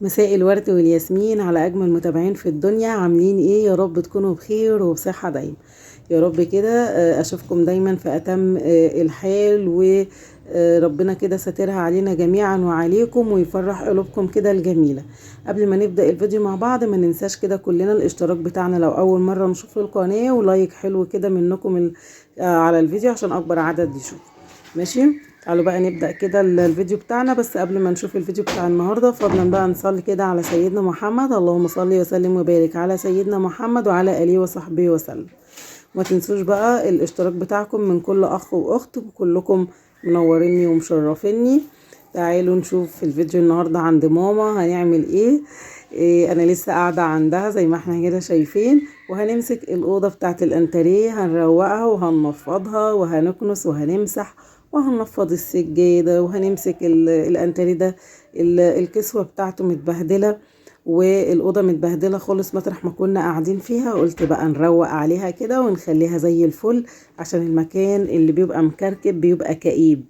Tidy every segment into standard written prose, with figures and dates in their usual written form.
مساء الورد والياسمين على أجمل متابعين في الدنيا. عاملين ايه؟ يا رب تكونوا بخير وبصحة دايما، يا رب كده. أشوفكم دايما في أتم الحال، وربنا كده ساترها علينا جميعا وعليكم ويفرح قلوبكم كده الجميلة. قبل ما نبدأ الفيديو مع بعض ما ننساش كده كلنا الاشتراك بتاعنا لو أول مرة نشوف القناة، ولايك حلو كده منكم على الفيديو عشان أكبر عدد يشوف. ماشي، تعالوا بقى نبدأ كده الفيديو بتاعنا. بس قبل ما نشوف الفيديو بتاع النهاردة فضلا بقى نصلي كده على سيدنا محمد. اللهم صل وسلم وبارك على سيدنا محمد وعلى آله وصحبه وسلم. ما تنسوش بقى الاشتراك بتاعكم من كل أخ وأخت، وكلكم منوريني ومشرفيني. تعالوا نشوف في الفيديو النهاردة عند ماما هنعمل إيه. انا لسه قاعدة عندها زي ما احنا كده شايفين، وهنمسك الأوضة بتاعت الانتريه هنروقها وهنفضها وهنكنس وهنمسح وهنفض السجادة وهنمسك الانتريه ده. الكسوة بتاعته متبهدلة والأوضة متبهدلة خالص مطرح ما كنا قاعدين فيها. قلت بقى نروق عليها كده ونخليها زي الفل، عشان المكان اللي بيبقى مكركب بيبقى كئيب.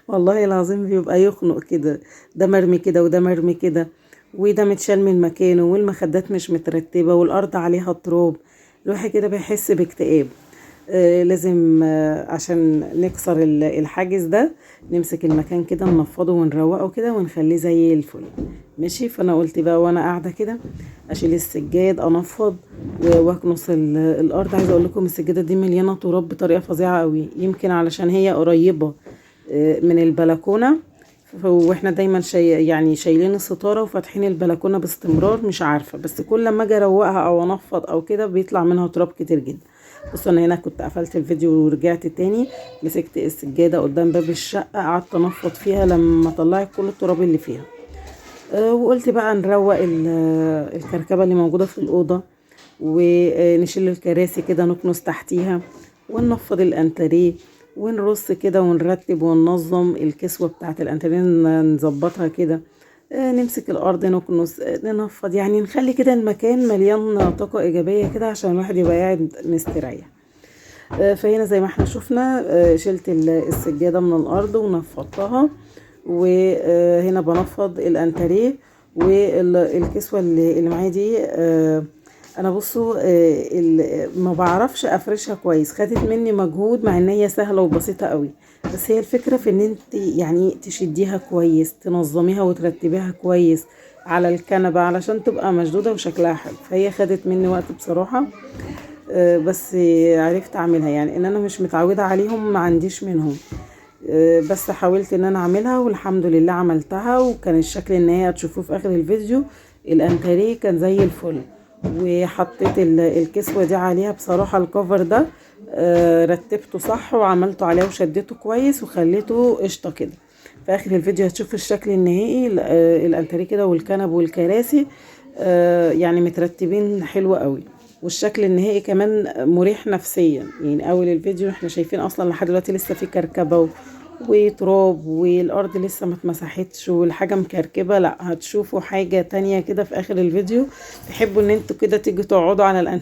والله العظيم بيبقى يخنق كده، ده مرمي كده وده مرمي كده، وده متشال من مكانه، والمخدات مش مترتبة، والأرض عليها تراب. الواحد كده بيحس باكتئاب. لازم عشان نكسر الحاجز ده نمسك المكان كده ننفضه ونروقه كده ونخليه زي الفل. ماشي، فانا قلت بقى وانا قاعده كده اشيل السجاد انفض واكنس الارض. عايزه اقول لكم السجاده دي مليانه تراب بطريقه فظيعه قوي، يمكن علشان هي قريبه من البلكونه، واحنا دايما يعني شايلين الستاره وفاتحين البلكونه باستمرار. مش عارفه، بس كل ما اجي اروقها او انفض او كده بيطلع منها تراب كتير جدا. بصوا انا هنا كنت قفلت الفيديو ورجعت تاني، مسكت السجاده قدام باب الشقه قعدت انفض فيها لما طلعت كل التراب اللي فيها. وقلت بقى نروق الكركبه اللي موجوده في الاوضه، ونشيل الكراسي كده نكنس تحتيها، وننفض الانتريه ونرص كده ونرتب وننظم الكسوه بتاعت الانتريه نظبطها كده. نمسك الارض نكنس ننفض، يعني نخلي كده المكان مليان طاقه ايجابيه كده عشان الواحد يبقى قاعد مستريح. فهنا زي ما احنا شفنا شلت السجاده من الارض ونفضتها، وهنا بنفض الانتريه والكسوه اللي معايا دي. انا بصوا ما بعرفش افرشها كويس، خدت مني مجهود مع ان هي سهله وبسيطه قوي. بس هي الفكره في ان انت يعني تشديها كويس، تنظميها وترتبيها كويس على الكنبه علشان تبقى مشدوده وشكلها حلو. فهي خدت مني وقت بصراحه، بس عرفت اعملها، يعني ان انا مش متعوده عليهم ما عنديش منهم. بس حاولت ان انا اعملها والحمد لله عملتها، وكان الشكل النهائي هتشوفوه في اخر الفيديو. الانتريه كان زي الفل، وحطيت الكسوة دي عليها. بصراحة الكفر ده رتبته صح وعملته عليه وشدته كويس وخليته قشطة كده. في اخر الفيديو هتشوف الشكل النهائي. الانتريه كده والكنب والكراسي يعني مترتبين حلو قوي، والشكل النهائي كمان مريح نفسيا. يعني اول الفيديو احنا شايفين اصلا لحد دلوقتي لسه في كركبه وتراب والارض لسه ما اتمسحتش والحاجه مكركبه. لا، هتشوفوا حاجه تانية كده في اخر الفيديو. تحبوا ان انتوا كده تيجوا تقعدوا على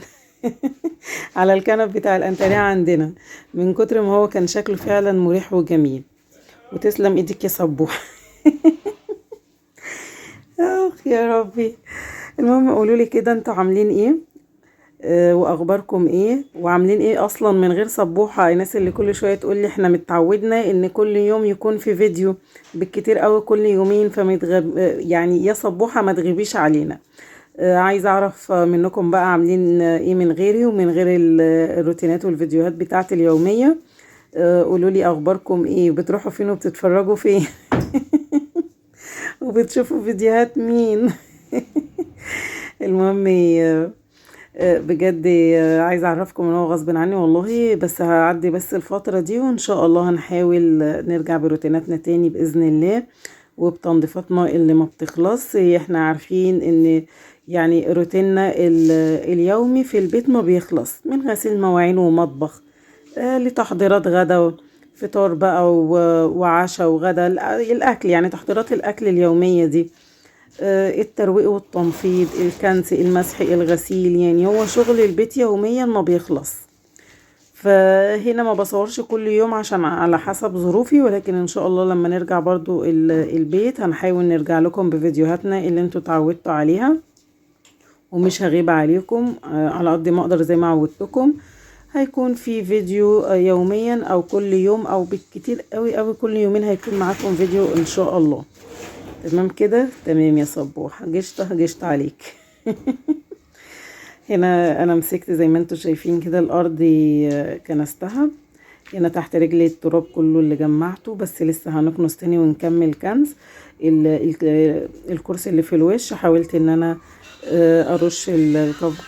على الكنب بتاع الانتريه عندنا، من كتر ما هو كان شكله فعلا مريح وجميل. وتسلم ايدك يا صبوح. اخ يا ربي. المهم قولوا لي كده انتوا عاملين ايه، واخباركم ايه، وعاملين ايه اصلا من غير صبوحه؟ الناس اللي كل شويه تقول لي احنا متعودنا ان كل يوم يكون في فيديو، بالكتير قوي كل يومين، فمتغب يعني يا صبوحه ما تغيبيش علينا. عايزه اعرف منكم بقى عاملين ايه من غيري ومن غير الروتينات والفيديوهات بتاعت اليوميه. قولوا لي اخباركم ايه، بتروحوا فين وبتتفرجوا فين؟ وبتشوفوا فيديوهات مين؟ المهم بجد عايزه اعرفكم ان هو غصب عني والله، بس هعدي بس الفتره دي وان شاء الله هنحاول نرجع بروتيناتنا تاني باذن الله، وبتنظيفاتنا اللي ما بتخلص. احنا عارفين ان يعني روتيننا اليومي في البيت ما بيخلص، من غسيل مواعين ومطبخ لتحضيرات غدا، فطار بقى وعشاء وغدا، الاكل يعني تحضيرات الاكل اليوميه دي، الترويق والتنفيض، الكنس، المسح، الغسيل. يعني هو شغل البيت يوميا ما بيخلص. فهنا ما بصورش كل يوم عشان على حسب ظروفي، ولكن ان شاء الله لما نرجع برضو البيت هنحاول نرجع لكم بفيديوهاتنا اللي انتوا اتعودتوا عليها، ومش هغيب عليكم على قد ما اقدر زي ما عودتكم. هيكون في فيديو يوميا او كل يوم، او بالكتير قوي قوي كل يومين هيكون معاكم فيديو ان شاء الله. تمام كده؟ تمام يا صبوح، جشت عليك. هنا انا مسكت زي ما انتوا شايفين كده الارض كنستها. هنا تحت رجلي التراب كله اللي جمعته، بس لسه هنكنس تاني ونكمل كنس. الكرسي اللي في الوش حاولت ان انا ارش الكفر.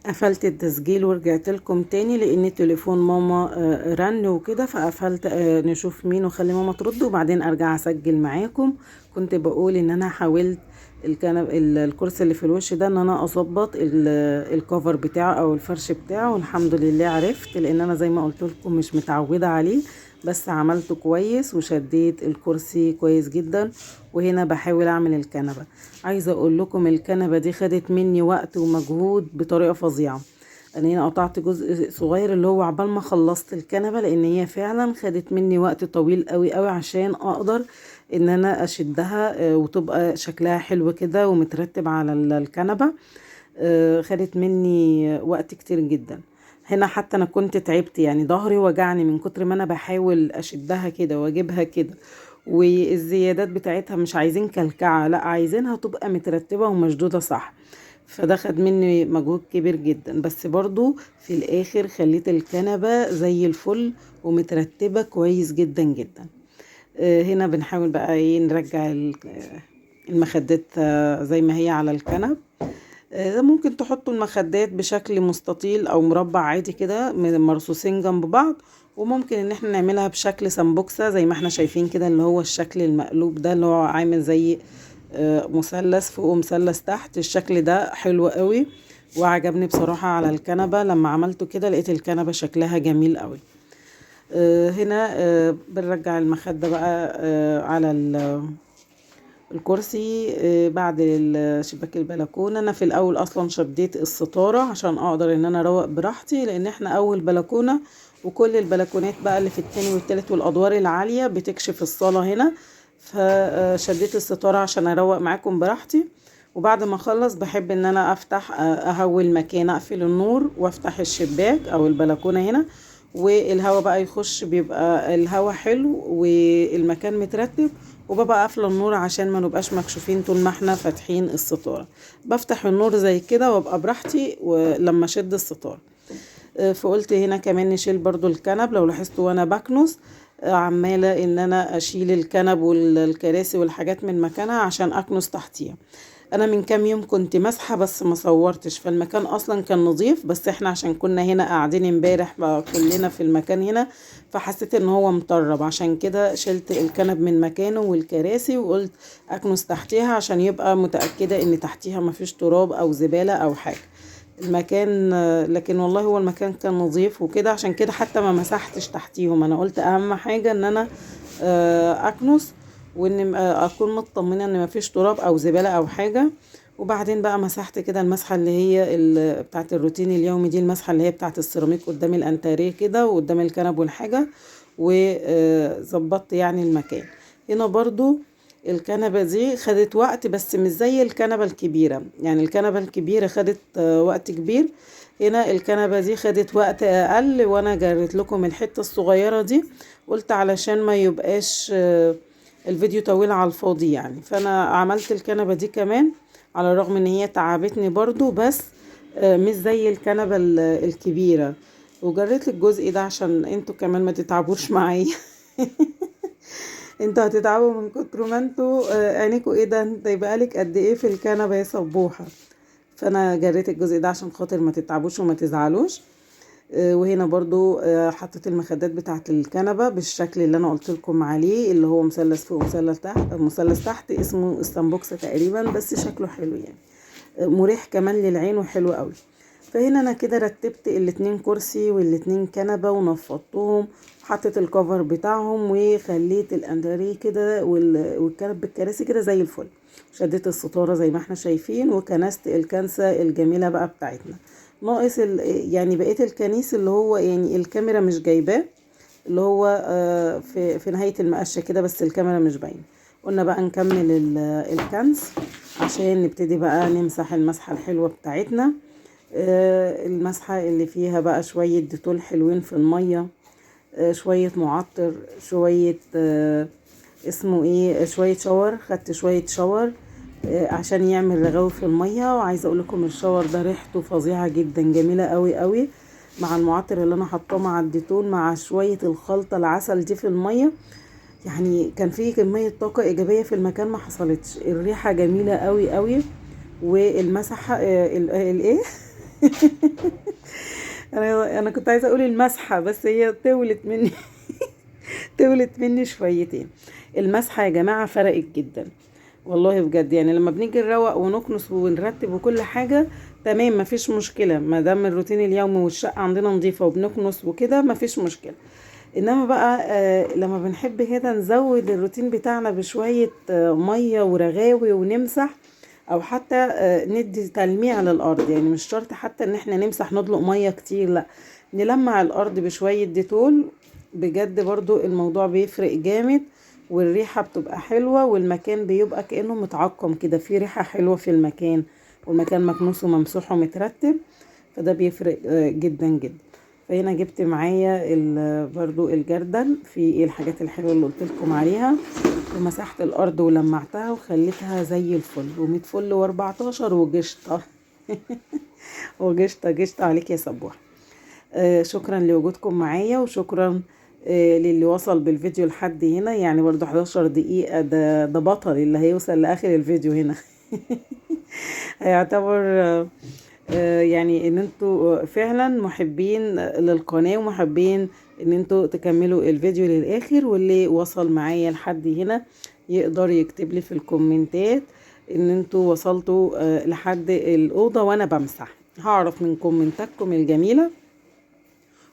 قفلت التسجيل ورجعت لكم تاني لان تليفون ماما رن وكده، فقفلت نشوف مين وخلي ماما ترد وبعدين ارجع اسجل معاكم. كنت بقول ان انا حاولت الكرسي اللي في الوش ده ان انا اظبط الكفر بتاعه او الفرش بتاعه، والحمد لله عرفت، لان انا زي ما قلت لكم مش متعوده عليه، بس عملته كويس وشديت الكرسي كويس جدا. وهنا بحاول اعمل الكنبه. عايزه اقول لكم الكنبه دي خدت مني وقت ومجهود بطريقه فظيعه. انا هنا قطعت جزء صغير اللي هو عبال ما خلصت الكنبه، لان هي فعلا خدت مني وقت طويل قوي قوي عشان اقدر ان انا اشدها وتبقى شكلها حلو كده ومترتب على الكنبه. خدت مني وقت كتير جدا. هنا حتى انا كنت تعبت، يعني ظهري وجعني من كتر ما انا بحاول اشدها كده واجيبها كده، والزيادات بتاعتها مش عايزين كلكعة، لا عايزينها تبقى مترتبة ومشدودة صح. فده خد مني مجهود كبير جدا، بس برضو في الاخر خليت الكنبة زي الفل ومترتبة كويس جدا جدا. هنا بنحاول بقى ايه نرجع المخدات زي ما هي على الكنب. ممكن تحطوا المخدات بشكل مستطيل او مربع عادي كده مرصوصين جنب بعض، وممكن ان احنا نعملها بشكل سمبوكسة زي ما احنا شايفين كده، اللي هو الشكل المقلوب ده اللي هو عامل زي مثلث فوق ومثلث تحت. الشكل ده حلو قوي وعجبني بصراحة على الكنبة. لما عملته كده لقيت الكنبة شكلها جميل قوي. هنا بنرجع المخدة بقى على الكرسي بعد شباك البلكونة. انا في الاول اصلا شديت الستارة عشان اقدر ان انا اروق براحتي، لان احنا اول بلكونة، وكل البلكونات بقى اللي في التاني والتالت والادوار العالية بتكشف الصالة هنا. فشديت الستارة عشان اروق معاكم براحتي. وبعد ما اخلص بحب ان انا افتح اهول مكان، اقفل النور وافتح الشباك او البلكونة هنا، والهواء بقى يخش، بيبقى الهواء حلو والمكان مترتب. وببقى قافله النور عشان ما نبقاش مكشوفين طول ما احنا فاتحين الستاره. بفتح النور زي كده وابقى براحتي ولما اشد الستاره. فقلت هنا كمان نشيل برضو الكنب. لو لاحظتوا وانا بكنس عماله ان انا اشيل الكنب والكراسي والحاجات من مكانها عشان اكنس تحتيها. انا من كام يوم كنت مسحه بس ما صورتش، فالمكان اصلا كان نظيف، بس احنا عشان كنا هنا قاعدين امبارح بقى كلنا في المكان هنا، فحسيت ان هو مطرب، عشان كده شلت الكنب من مكانه والكراسي وقلت اكنس تحتيها عشان يبقى متأكدة ان تحتيها مفيش تراب او زبالة او حاجة المكان. لكن والله هو المكان كان نظيف وكده، عشان كده حتى ما مسحتش تحتيهم. انا قلت اهم حاجة ان انا اكنس وان اكون مطمنه ان مفيش تراب او زباله او حاجه. وبعدين بقى مسحت كده المسحه اللي هي بتاعه الروتين اليومي دي، المسحه اللي هي بتاعه السيراميك قدام الانتريه كده وقدام الكنب والحاجه، وظبطت يعني المكان. هنا برضو الكنبه دي خدت وقت بس مش زي الكنبه الكبيره، يعني الكنبه الكبيره خدت وقت كبير. هنا الكنبه دي خدت وقت اقل، وانا جريت لكم الحته الصغيره دي قلت علشان ما يبقاش الفيديو طويل على الفاضي يعني. فانا عملت الكنبة دي كمان على الرغم ان هي تعبتني برضو، بس مش زي الكنبة الكبيرة. وجريت الجزء ده عشان انتوا كمان ما تتعبوش معايا. انتوا هتتعبوا من كتر ما انتوا عينيكوا ايه ده، انت يبقى لك قد ايه في الكنبة يا صبوحة. فانا جريت الجزء ده عشان خاطر ما تتعبوش وما تزعلوش. وهنا برضو حطيت المخدات بتاعت الكنبة بالشكل اللي انا قلت لكم عليه، اللي هو مثلث فوق مثلث تحت اسمه السمبوكسة تقريبا، بس شكله حلو يعني مريح كمان للعين وحلو قوي. فهنا انا كده رتبت الاتنين كرسي والاتنين كنبة ونفضتهم، وحطيت الكفر بتاعهم وخليت الانتريه كده والكنب بالكراسي كده زي الفل. شديت الستارة زي ما احنا شايفين وكنست الكنسة الجميلة بقى بتاعتنا. ناقص يعني بقية الكنيس اللي هو يعني الكاميرا مش جايباه، اللي هو في نهاية المقشة كده، بس الكاميرا مش باينة. قلنا بقى نكمل الكنز عشان نبتدي بقى نمسح المسحة الحلوة بتاعتنا. المسحة اللي فيها بقى شوية ديتول حلوين في المية، شوية معطر، شوية اسمه ايه، شوية شاور. خدت شوية شاور عشان يعمل رغاوي في المية. وعايزة اقول لكم الشاور ده ريحته فظيعة جدا، جميلة قوي قوي، مع المعطر اللي انا حطاه مع الديتول مع شوية الخلطة العسل دي في المية. يعني كان فيه كمية طاقة ايجابية في المكان ما حصلتش. الريحة جميلة قوي قوي. والمسحة الايه انا كنت عايزة اقول المسحة، بس هي طولت مني طولت مني شويتين. المسحة يا جماعة فرقت جدا والله بجد. يعني لما بنيجي نروق ونكنس ونرتب وكل حاجة تمام، مفيش مشكلة، ما دام الروتين اليومي والشقة عندنا نظيفة وبنكنس وكده مفيش مشكلة. انما بقى لما بنحب كده نزود الروتين بتاعنا بشوية مية ورغاوي ونمسح، او حتى ندي تلميع للارض. يعني مش شرط حتى ان احنا نمسح ندلق مية كتير، لا، نلمع الارض بشوية ديتول. بجد برضو الموضوع بيفرق جامد، والريحة بتبقى حلوة، والمكان بيبقى كأنه متعقم كده، في ريحة حلوة في المكان، والمكان مكنوس وممسوح ومترتب. فده بيفرق جدا جدا. فهنا جبت معايا برضو الجردل في الحاجات الحلوة اللي قلت لكم عليها، ومسحت الارض ولمعتها وخليتها زي الفل، و100 فل و14 وجشطة وجشطة جشطة عليك يا سبوح. شكرا لوجودكم معايا، وشكرا للي وصل بالفيديو لحد هنا. يعني برضو 11 دقيقة، ده بطل اللي هيوصل لآخر الفيديو هنا هيعتبر يعني ان انتوا فعلا محبين للقناة، ومحبين ان انتوا تكملوا الفيديو للآخر. واللي وصل معايا لحد هنا يقدر يكتب لي في الكومنتات ان انتوا وصلتوا لحد الأوضة وانا بمسح، هعرف من كومنتاتكم الجميلة.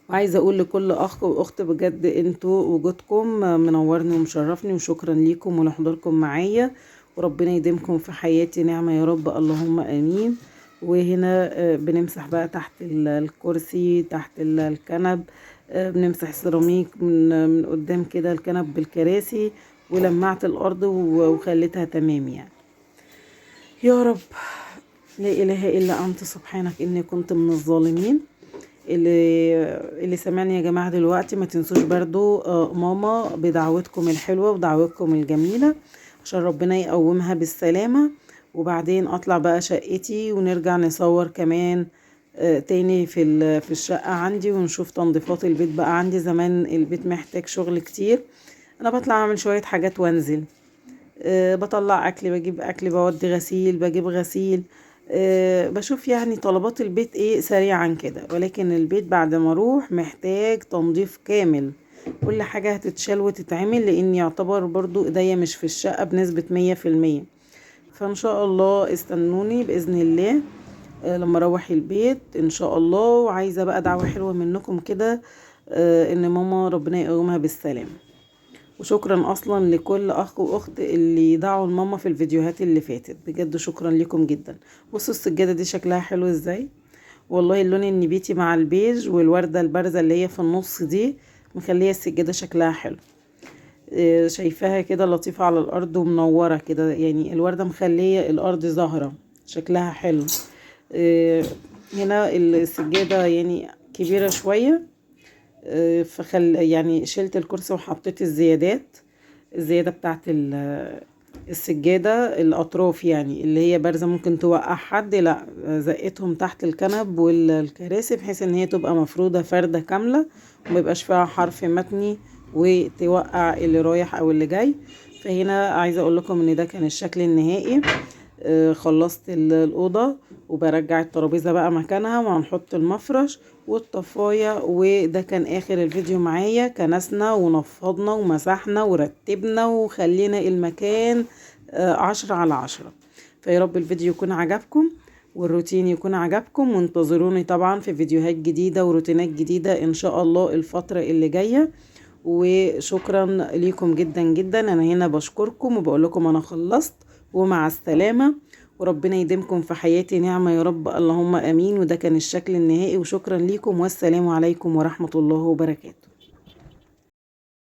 وعايزة اقول لكل اخ واخت بجد انتوا وجودكم منورني ومشرفني، وشكرا ليكم ولحضوركم معايا، وربنا يديمكم في حياتي نعمة يا رب، اللهم امين. وهنا بنمسح بقى تحت الكرسي، تحت الكنب، بنمسح سيراميك من قدام كده الكنب بالكراسي، ولمعت الارض وخليتها تمام. يعني يا رب، لا اله الا انت سبحانك اني كنت من الظالمين. اللي سمعني يا جماعة دلوقتي ما تنسوش برضو ماما بدعوتكم الحلوة ودعوتكم الجميلة، عشان ربنا يقومها بالسلامة. وبعدين اطلع بقى شقتي ونرجع نصور كمان تاني في الشقة عندي، ونشوف تنظيفات البيت بقى عندي. زمان البيت محتاج شغل كتير، انا بطلع اعمل شوية حاجات وانزل، بطلع اكل، بجيب اكل، بودي غسيل، بجيب غسيل، بشوف يعني طلبات البيت ايه سريعا كده. ولكن البيت بعد ما اروح محتاج تنظيف كامل، كل حاجة هتتشال وتتعمل، لان يعتبر برضو ايديا مش في الشقة بنسبة 100%. فان شاء الله استنوني باذن الله لما اروح البيت ان شاء الله. وعايزة بقى دعوة حلوة منكم كده ان ماما ربنا يقومها بالسلامة. وشكرا اصلا لكل اخ واخت اللي دعوا الماما في الفيديوهات اللي فاتت، بجد شكرا لكم جدا. بصوا السجادة دي شكلها حلو ازاي، والله اللون النبيتي مع البيج والوردة البارزة اللي هي في النص دي مخلية السجادة شكلها حلو. شايفاها كده لطيفة على الارض ومنورة كده، يعني الوردة مخلية الارض زهرة شكلها حلو. هنا السجادة يعني كبيرة شوية، يعني شلت الكرسي وحطيت الزيادة بتاعت السجادة، الأطراف يعني اللي هي بارزة ممكن توقع حد، لا زقتهم تحت الكنب والكراسي بحيث ان هي تبقى مفروضة فردة كاملة، وميبقاش فيها حرف متني وتوقع اللي رايح او اللي جاي. فهنا عايزة اقول لكم ان ده كان الشكل النهائي. خلصت الأوضة، وبرجع الترابيزة بقى مكانها، وهنحط المفرش والطفاية. وده كان آخر الفيديو معايا، كنسنا ونفضنا ومسحنا ورتبنا وخلينا المكان 10/10. فيا رب الفيديو يكون عجبكم والروتين يكون عجبكم، وانتظروني طبعا في فيديوهات جديدة وروتينات جديدة إن شاء الله الفترة اللي جاية. وشكرا ليكم جدا جدا. أنا هنا بشكركم وبقول لكم أنا خلصت، ومع السلامة. وربنا يديمكم في حياتي نعمة يا رب، اللهم امين. وده كان الشكل النهائي، وشكرا ليكم، والسلام عليكم ورحمة الله وبركاته.